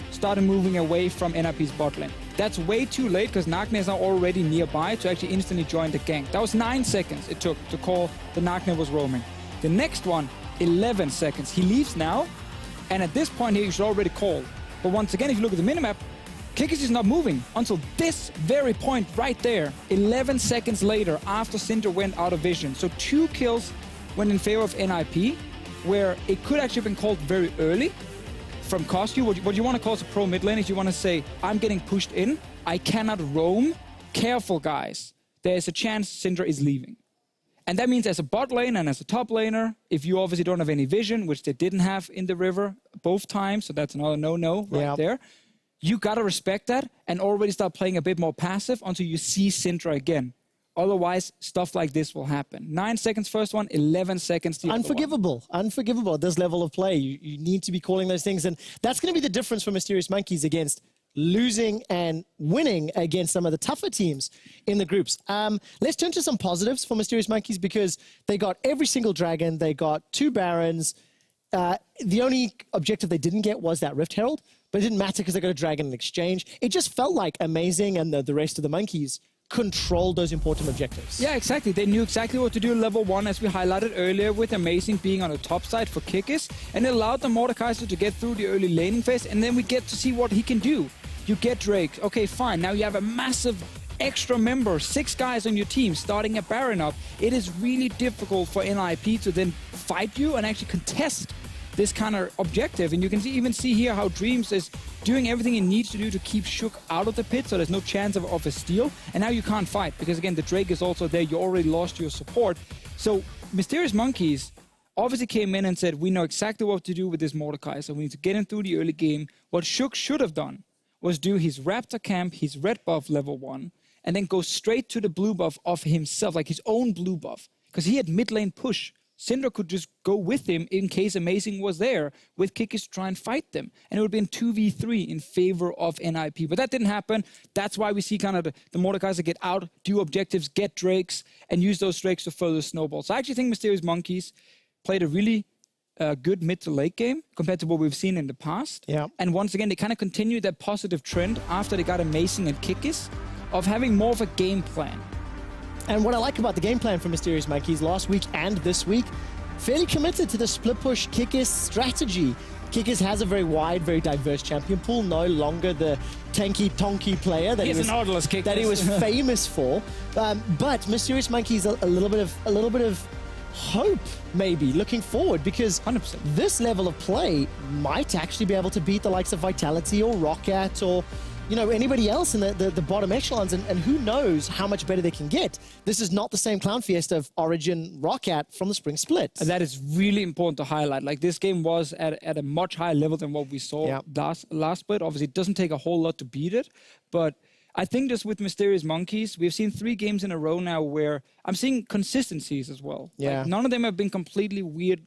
started moving away from NIP's bot lane. That's way too late because Nagne is now already nearby to actually instantly join the gank. That was 9 seconds it took to call that Nagne was roaming. The next one, 11 seconds. He leaves now, and at this point here, you should already call. But once again, if you look at the minimap, Kikis is not moving until this very point right there, 11 seconds later after Syndra went out of vision. So 2 kills went in favor of NIP, where it could actually have been called very early from Cosq. What you want to call as a pro mid lane is you want to say, I'm getting pushed in, I cannot roam. Careful, guys. There's a chance Syndra is leaving. And that means as a bot lane and as a top laner, if you obviously don't have any vision, which they didn't have in the river both times, so that's another no-no right there, you got to respect that and already start playing a bit more passive until you see Syndra again. Otherwise, stuff like this will happen. 9 seconds first one, 11 seconds the Unforgivable. Unforgivable at this level of play. You need to be calling those things. And that's going to be the difference for Mysterious Monkeys against losing and winning against some of the tougher teams in the groups. Let's turn to some positives for Mysterious Monkeys because they got every single dragon. They got 2 barons. The only objective they didn't get was that Rift Herald, but it didn't matter because they got a dragon in exchange. It just felt like Amazing and the rest of the monkeys controlled those important objectives. Yeah, exactly. They knew exactly what to do in level 1, as we highlighted earlier, with Amazing being on the top side for Kikis, and it allowed the Mordekaiser to get through the early laning phase, and then we get to see what he can do. You get Drake. Okay, fine. Now you have a massive extra member, 6 guys on your team starting a Baron up. It is really difficult for NIP to then fight you and actually contest this kind of objective. And you can even see here how Dreams is doing everything he needs to do to keep Shook out of the pit, so there's no chance of a steal. And now you can't fight because, again, the Drake is also there. You already lost your support. So Mysterious Monkeys obviously came in and said, we know exactly what to do with this Mordekaiser. We need to get him through the early game. What Shook should have done was do his Raptor camp, his red buff level 1, and then go straight to the blue buff of himself, like his own blue buff. Because he had mid lane push. Syndra could just go with him in case Amazing was there with Kikis to try and fight them. And it would have been 2v3 in favor of NIP. But that didn't happen. That's why we see kind of the Mordekaiser get out, do objectives, get Drakes, and use those Drakes to further snowball. So I actually think Mysterious Monkeys played a really good mid to late game compared to what we've seen in the past. Yeah. And once again, they kind of continued that positive trend after they got Amazing and Kikis of having more of a game plan. And what I like about the game plan for Mysterious Monkeys last week and this week, fairly committed to the split push Kikis strategy. Kikis has a very wide, very diverse champion pool, no longer the tanky-tonky player that he was famous for. But Mysterious Monkeys a little bit of hope, maybe, looking forward, because 100%. This level of play might actually be able to beat the likes of Vitality or Roccat or anybody else in the bottom echelons, and who knows how much better they can get. This is not the same Clown Fiesta of Origin Roccat from the Spring Split. And that is really important to highlight. Like, this game was at a much higher level than what we saw last split. Obviously, it doesn't take a whole lot to beat it, but I think just with Mysterious Monkeys, we've seen 3 games in a row now where I'm seeing consistencies as well. Yeah. Like, none of them have been completely weird,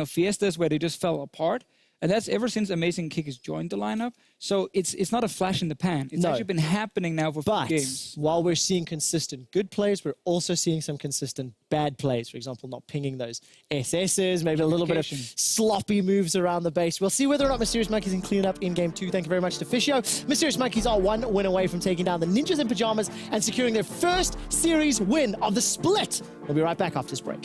fiestas where they just fell apart. And that's ever since Amazing Kick has joined the lineup. So it's not a flash in the pan. It's No. actually been happening now for a few But games. while we're seeing consistent good plays, we're also seeing some consistent bad plays. For example, not pinging those SSs, maybe a little bit of Communication. sloppy moves around the base. We'll see whether or not Mysterious Monkeys can clean it up in Game 2. Thank you very much to Fishio. Mysterious Monkeys are one win away from taking down the Ninjas in Pyjamas and securing their first series win of the split. We'll be right back after this break.